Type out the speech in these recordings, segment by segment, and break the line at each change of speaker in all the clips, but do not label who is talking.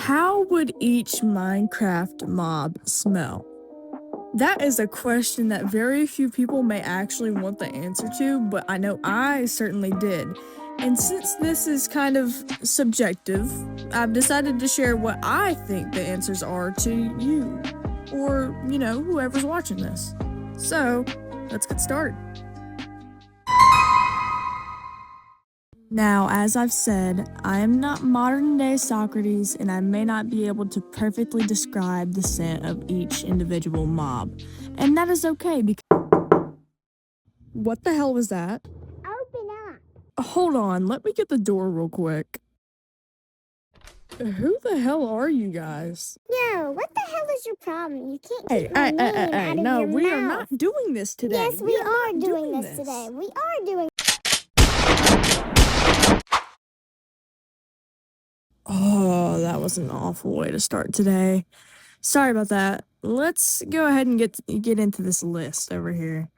How would each Minecraft mob smell? That is a question that very few people may actually want the answer to, but I know I certainly did. And since this is kind of subjective, I've decided to share what I think the answers are to you, or, whoever's watching this. So, let's get started. Now, as I've said, I am not modern-day Socrates, and I may not be able to perfectly describe the scent of each individual mob. And that is okay, because... What the hell was that?
Open up.
Hold on, let me get the door real quick. Who the hell are you guys?
No, what the hell is your problem? You can't keep my name out of
no,
your
we
mouth.
are not doing this today.
Yes, we are doing this today. We are doing.
Oh, that was an awful way to start today. Sorry about that. Let's go ahead and get into this list over here.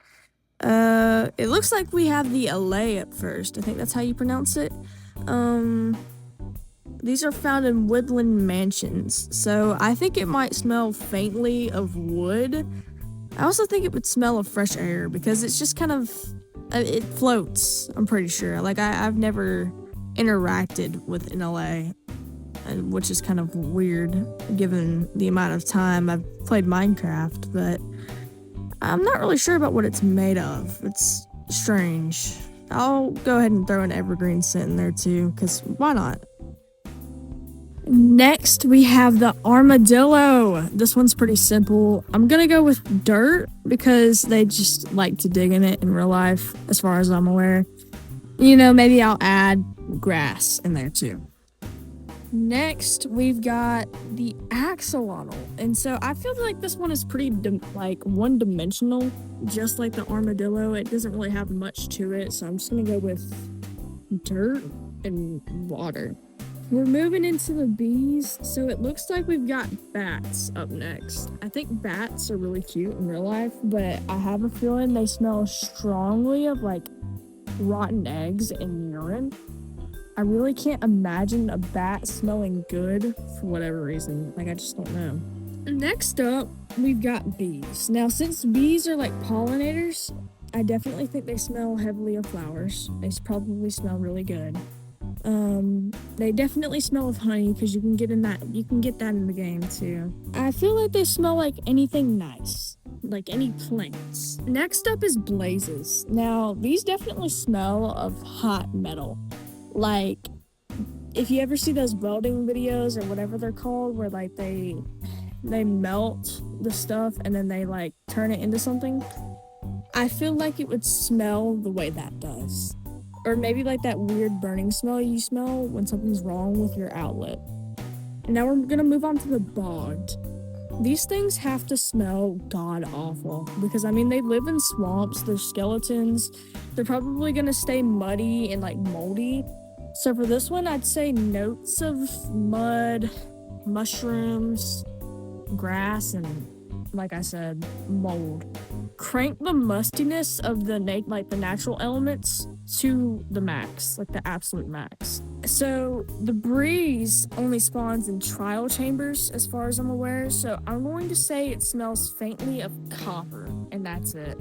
It looks like we have the LA up first. I think that's how you pronounce it. These are found in woodland mansions, so I think it might smell faintly of wood. I also think it would smell of fresh air because it's just kind of, it floats, I'm pretty sure. Like, I've never interacted with an LA, which is kind of weird given the amount of time I've played Minecraft, but I'm not really sure about what it's made of. It's strange. I'll go ahead and throw an evergreen scent in there too, because why not? Next, we have the armadillo. This one's pretty simple. I'm gonna go with dirt because they just like to dig in it in real life, as far as I'm aware. Maybe I'll add grass in there too. Next, we've got the axolotl. And so I feel like this one is pretty one-dimensional, just like the armadillo. It doesn't really have much to it, so I'm just gonna go with dirt and water. We're moving into the bees, so it looks like we've got bats up next. I think bats are really cute in real life, but I have a feeling they smell strongly of rotten eggs and urine. I really can't imagine a bat smelling good for whatever reason. I just don't know. Next up, we've got bees. Now, since bees are like pollinators, I definitely think they smell heavily of flowers. They probably smell really good. They definitely smell of honey because you can get that in the game too. I feel like they smell like anything nice, like any plants. Next up is blazes. Now, these definitely smell of hot metal. Like, if you ever see those welding videos or whatever they're called, where they melt the stuff and then they turn it into something, I feel like it would smell the way that does. Or maybe that weird burning smell you smell when something's wrong with your outlet. And now we're gonna move on to the bogged. These things have to smell god-awful because, they live in swamps, they're skeletons, they're probably gonna stay muddy and moldy. So for this one, I'd say notes of mud, mushrooms, grass, and, like I said, mold. Crank the mustiness of the natural elements to the max, the absolute max. So the breeze only spawns in trial chambers, as far as I'm aware, so I'm going to say it smells faintly of copper, and that's it.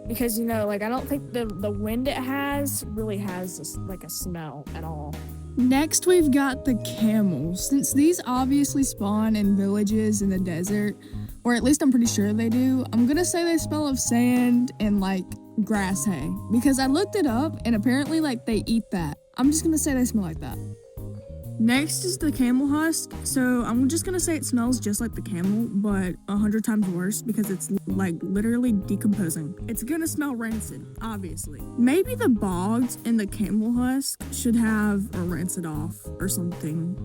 Because, I don't think the wind it has really has a smell at all. Next, we've got the camels. Since these obviously spawn in villages in the desert, or at least I'm pretty sure they do, I'm gonna say they smell of sand and grass hay. Because I looked it up and apparently they eat that. I'm just gonna say they smell like that. Next is the camel husk. So I'm just gonna say it smells just like the camel, but 100 times worse because it's literally decomposing. It's gonna smell rancid, obviously. Maybe the bogged and the camel husk should have a rancid off or something.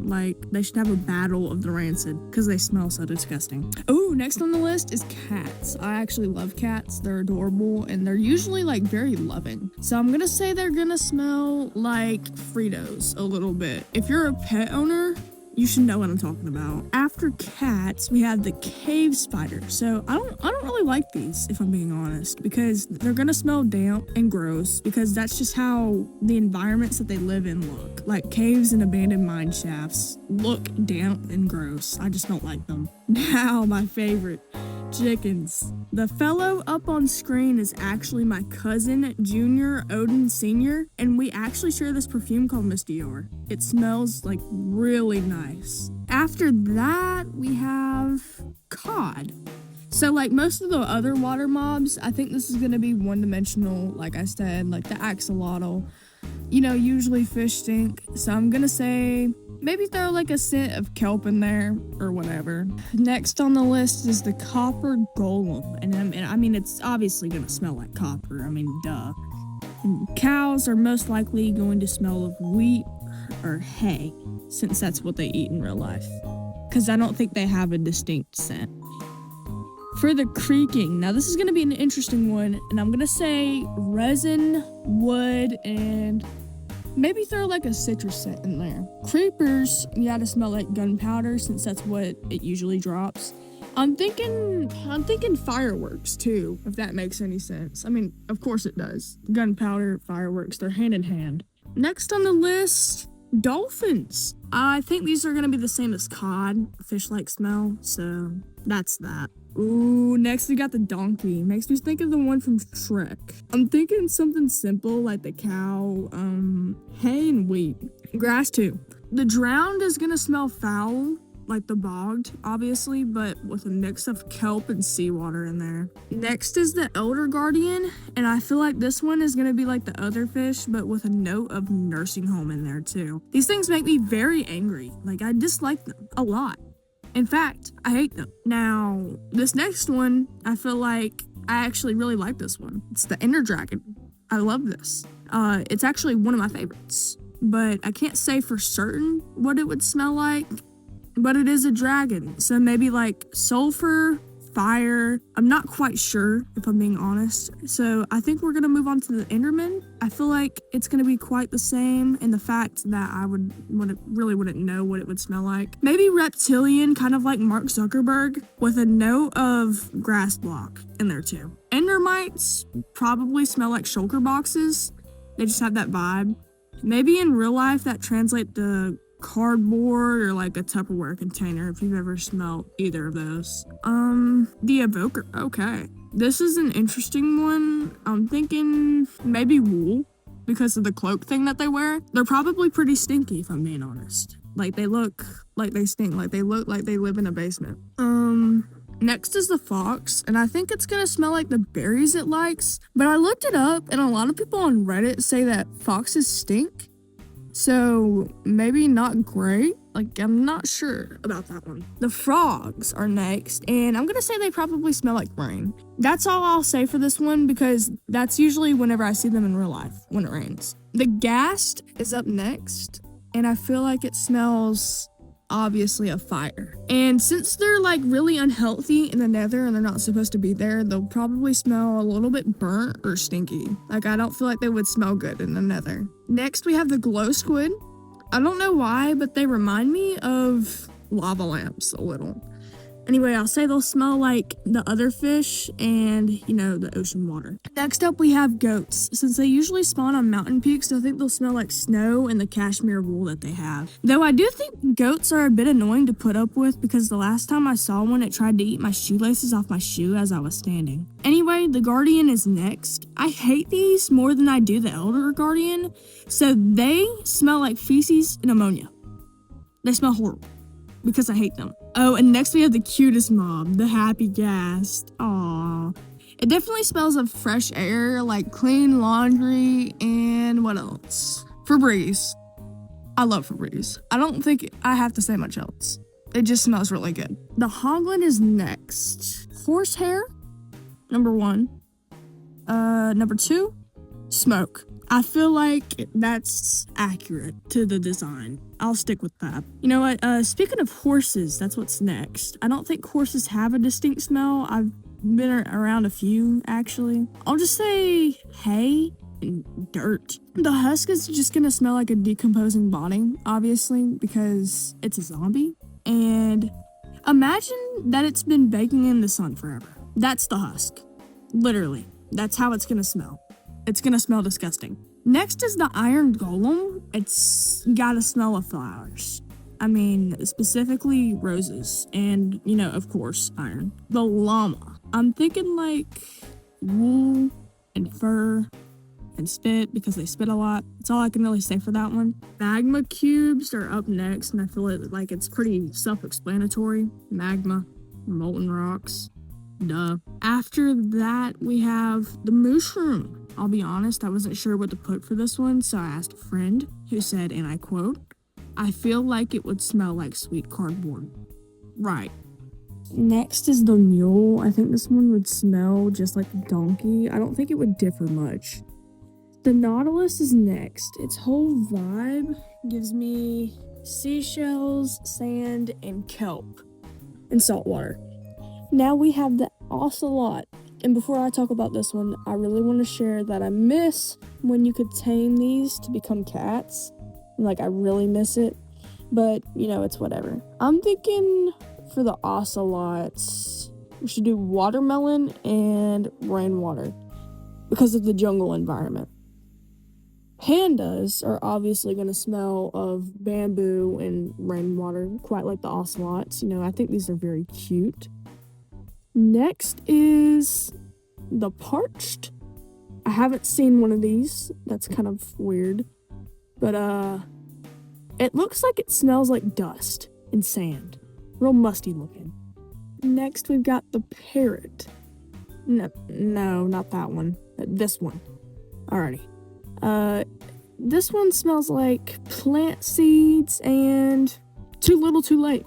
They should have a battle of the rancid because they smell so disgusting. Oh, next on the list is cats. I actually love cats. They're adorable and they're usually very loving. So I'm gonna say they're gonna smell like Fritos a little bit. If you're a pet owner, you should know what I'm talking about. After cats, we have the cave spider. So I don't really like these, if I'm being honest, because they're gonna smell damp and gross, because that's just how the environments that they live in look. Like caves and abandoned mine shafts look damp and gross. I just don't like them. Now, my favorite, chickens. The fellow up on screen is actually my cousin, Junior Odin Sr., and we actually share this perfume called Miss Dior. It smells like really nice. After that, we have cod. So like most of the other water mobs, I think this is going to be one-dimensional, like I said, like the axolotl. You know, usually fish stink, so I'm going to say maybe throw like a scent of kelp in there or whatever. Next on the list is the copper golem. And I mean, it's obviously going to smell like copper. I mean, duh. And cows are most likely going to smell of wheat or hay, since that's what they eat in real life. Because I don't think they have a distinct scent. For the creaking, now this is going to be an interesting one, and I'm going to say resin, wood, and maybe throw like a citrus scent in there. Creepers, you gotta smell like gunpowder, since that's what it usually drops. I'm thinking fireworks too, if that makes any sense. I mean, of course it does. Gunpowder, fireworks, they're hand in hand. Next on the list, dolphins. I think these are gonna be the same as cod, fish-like smell, so that's that. Ooh, next we got the donkey. Makes me think of the one from Shrek. I'm thinking something simple like the cow, hay and wheat. Grass too. The drowned is gonna smell foul, like the bogged, obviously, but with a mix of kelp and seawater in there. Next is the elder guardian, and I feel like this one is gonna be like the other fish, but with a note of nursing home in there too. These things make me very angry. Like, I dislike them a lot. In fact, I hate them. Now, this next one, I feel like I actually really like this one. It's the Ender Dragon. I love this. It's actually one of my favorites, but I can't say for certain what it would smell like, but it is a dragon. So maybe like sulfur, fire. I'm not quite sure, if I'm being honest. So I think we're going to move on to the Enderman. I feel like it's going to be quite the same in the fact that I wouldn't know what it would smell like. Maybe reptilian, kind of like Mark Zuckerberg, with a note of grass block in there too. Endermites probably smell like shulker boxes. They just have that vibe. Maybe in real life that translates to cardboard or like a Tupperware container, if you've ever smelled either of those. The evoker. Okay. This is an interesting one. I'm thinking maybe wool, because of the cloak thing that they wear. They're probably pretty stinky, if I'm being honest. Like, they look like they stink. Like, they look like they live in a basement. Next is the fox, and I think it's gonna smell like the berries it likes. But I looked it up, and a lot of people on Reddit say that foxes stink. So maybe not great. Like, I'm not sure about that one. The frogs are next, and I'm gonna say they probably smell like rain. That's all I'll say for this one, because that's usually whenever I see them in real life, when it rains. The ghast is up next, and I feel like it smells obviously of fire. And since they're like really unhealthy in the nether and they're not supposed to be there, they'll probably smell a little bit burnt or stinky. Like, I don't feel like they would smell good in the nether. Next we have the glow squid. I don't know why, but they remind me of lava lamps a little. Anyway, I'll say they'll smell like the other fish and, the ocean water. Next up, we have goats. Since they usually spawn on mountain peaks, I think they'll smell like snow and the cashmere wool that they have. Though I do think goats are a bit annoying to put up with, because the last time I saw one, it tried to eat my shoelaces off my shoe as I was standing. Anyway, the guardian is next. I hate these more than I do the elder guardian. So they smell like feces and ammonia. They smell horrible, because I hate them. Oh, and next we have the cutest mob, the happy ghast. Aww. It definitely smells of fresh air, like clean laundry, and what else? Febreze. I love Febreze. I don't think I have to say much else. It just smells really good. The hoglin is next. Horsehair, number 1. Number 2, smoke. I feel like that's accurate to the design. I'll stick with that. You know what? Speaking of horses, that's what's next. I don't think horses have a distinct smell. I've been around a few, actually. I'll just say hay. and dirt. The husk is just gonna smell like a decomposing body, obviously, because it's a zombie. And imagine that it's been baking in the sun forever. That's the husk. Literally. That's how it's gonna smell. It's gonna smell disgusting. Next is the iron golem. It's got a smell of flowers. I mean, specifically roses and, of course, iron. The llama. I'm thinking like wool and fur and spit because they spit a lot. That's all I can really say for that one. Magma cubes are up next, and I feel like it's pretty self-explanatory. Magma, molten rocks, duh. After that, we have the mushroom. I'll be honest, I wasn't sure what to put for this one, so I asked a friend who said, and I quote, "I feel like it would smell like sweet cardboard." Right. Next is the mule. I think this one would smell just like a donkey. I don't think it would differ much. The nautilus is next. Its whole vibe gives me seashells, sand, and kelp, and salt water. Now we have the ocelot. And before I talk about this one, I really want to share that I miss when you could tame these to become cats. Like, I really miss it. But, it's whatever. I'm thinking for the ocelots, we should do watermelon and rainwater because of the jungle environment. Pandas are obviously going to smell of bamboo and rainwater, quite like the ocelots. I think these are very cute. Next is the parched. I haven't seen one of these. That's kind of weird. But, it looks like it smells like dust and sand. Real musty looking. Next, we've got the parrot. No, not that one. This one. Alrighty. This one smells like plant seeds and too little too late.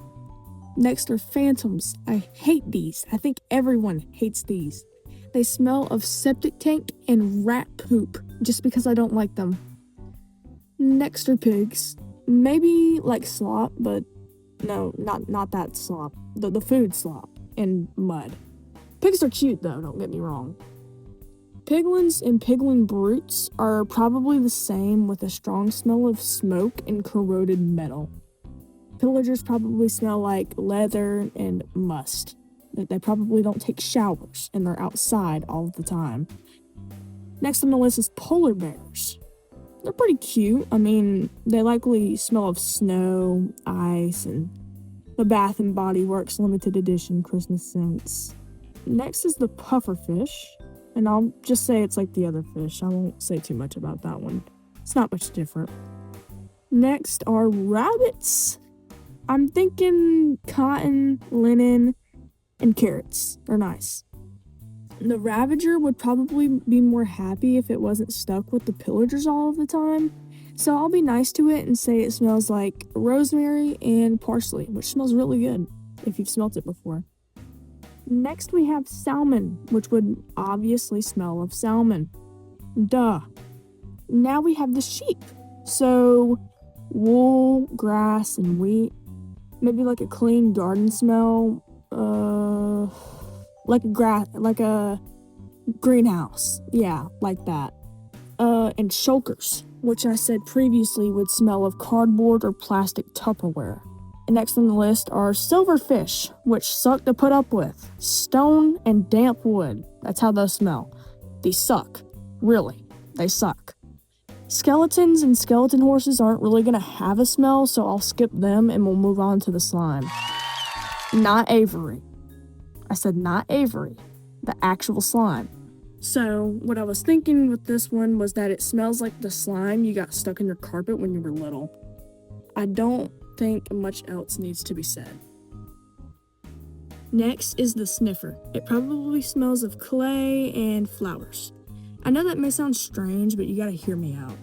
Next are phantoms. I hate these. I think everyone hates these. They smell of septic tank and rat poop just because I don't like them. Next are pigs. Maybe like slop, but no, not that slop. The food slop and mud. Pigs are cute though, don't get me wrong. Piglins and piglin brutes are probably the same with a strong smell of smoke and corroded metal. Pillagers probably smell like leather and must. They probably don't take showers and they're outside all the time. Next on the list is polar bears. They're pretty cute. I mean, they likely smell of snow, ice, and the Bath and Body Works limited edition Christmas scents. Next is the pufferfish. And I'll just say it's like the other fish. I won't say too much about that one. It's not much different. Next are rabbits. I'm thinking cotton, linen, and carrots are nice. The Ravager would probably be more happy if it wasn't stuck with the pillagers all of the time. So I'll be nice to it and say it smells like rosemary and parsley, which smells really good if you've smelt it before. Next we have salmon, which would obviously smell of salmon. Duh. Now we have the sheep. So wool, grass, and wheat. Maybe like a clean garden smell. Like a greenhouse. Yeah, like that. And shulkers, which I said previously would smell of cardboard or plastic Tupperware. And next on the list are silverfish, which suck to put up with. Stone and damp wood. That's how those smell. These suck. Really. They suck. Skeletons and skeleton horses aren't really going to have a smell, so I'll skip them and we'll move on to the slime. Not Avery. I said not Avery. The actual slime. So, what I was thinking with this one was that it smells like the slime you got stuck in your carpet when you were little. I don't think much else needs to be said. Next is the sniffer. It probably smells of clay and flowers. I know that may sound strange, but you gotta hear me out.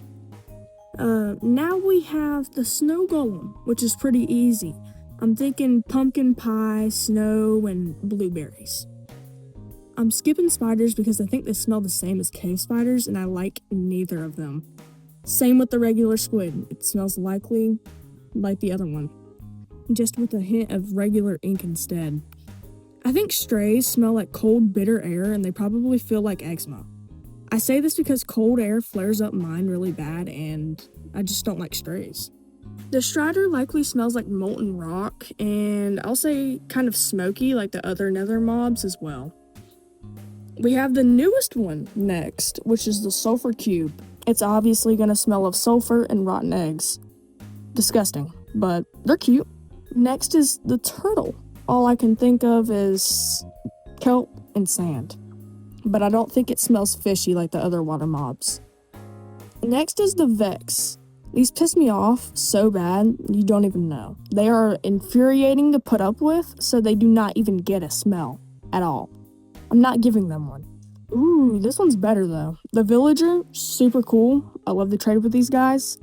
Now we have the snow golem, which is pretty easy. I'm thinking pumpkin pie, snow, and blueberries. I'm skipping spiders because I think they smell the same as cave spiders, and I like neither of them. Same with the regular squid. It smells likely like the other one, just with a hint of regular ink instead. I think strays smell like cold, bitter air, and they probably feel like eczema. I say this because cold air flares up mine really bad and I just don't like strays. The Strider likely smells like molten rock, and I'll say kind of smoky like the other nether mobs as well. We have the newest one next, which is the sulfur cube. It's obviously gonna smell of sulfur and rotten eggs. Disgusting, but they're cute. Next is the turtle. All I can think of is kelp and sand, but I don't think it smells fishy like the other water mobs. Next is the Vex. These piss me off so bad, you don't even know. They are infuriating to put up with, so they do not even get a smell at all. I'm not giving them one. Ooh, this one's better though. The Villager, super cool. I love to trade with these guys.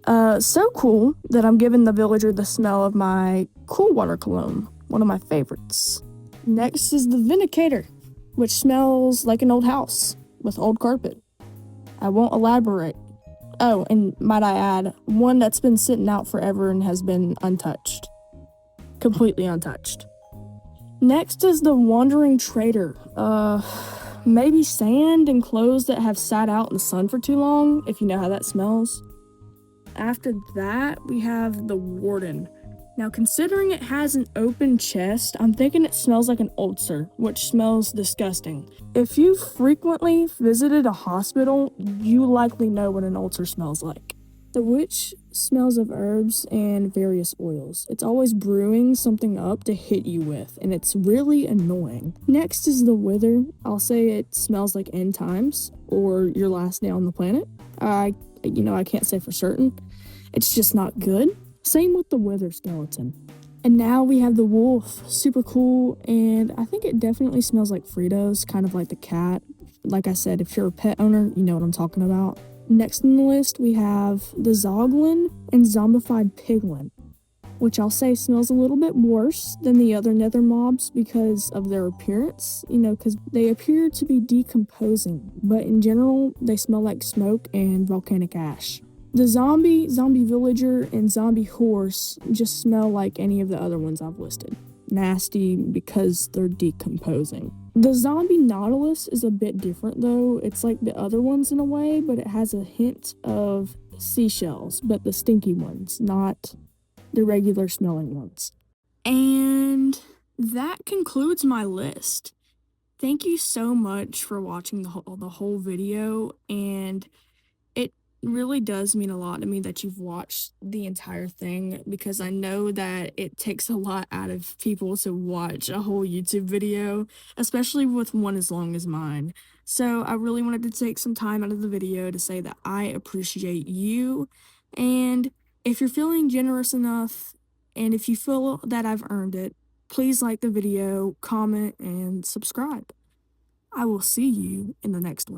So cool that I'm giving the Villager the smell of my Cool Water Cologne, one of my favorites. Next is the Vindicator, which smells like an old house with old carpet. I won't elaborate. Oh, and might I add, one that's been sitting out forever and has been untouched. Completely untouched. Next is the Wandering Trader. Maybe sand and clothes that have sat out in the sun for too long, if you know how that smells. After that, we have the Warden. Now, considering it has an open chest, I'm thinking it smells like an ulcer, which smells disgusting. If you've frequently visited a hospital, you likely know what an ulcer smells like. The Witch smells of herbs and various oils. It's always brewing something up to hit you with, and it's really annoying. Next is the Wither. I'll say it smells like end times, or your last day on the planet. I can't say for certain. It's just not good. Same with the Wither skeleton. And now we have the Wolf, super cool, and I think it definitely smells like Fritos, kind of like the cat. Like I said, if you're a pet owner, you know what I'm talking about. Next on the list, we have the Zoglin and Zombified Piglin, which I'll say smells a little bit worse than the other nether mobs because of their appearance, because they appear to be decomposing, but in general, they smell like smoke and volcanic ash. The zombie villager, and zombie horse just smell like any of the other ones I've listed. Nasty because they're decomposing. The zombie nautilus is a bit different though. It's like the other ones in a way, but it has a hint of seashells, but the stinky ones, not the regular smelling ones. And that concludes my list. Thank you so much for watching the whole video, and it really does mean a lot to me that you've watched the entire thing, because I know that it takes a lot out of people to watch a whole YouTube video, especially with one as long as mine. So I really wanted to take some time out of the video to say that I appreciate you, and if you're feeling generous enough, and if you feel that I've earned it, please like the video, comment, and subscribe. I will see you in the next one.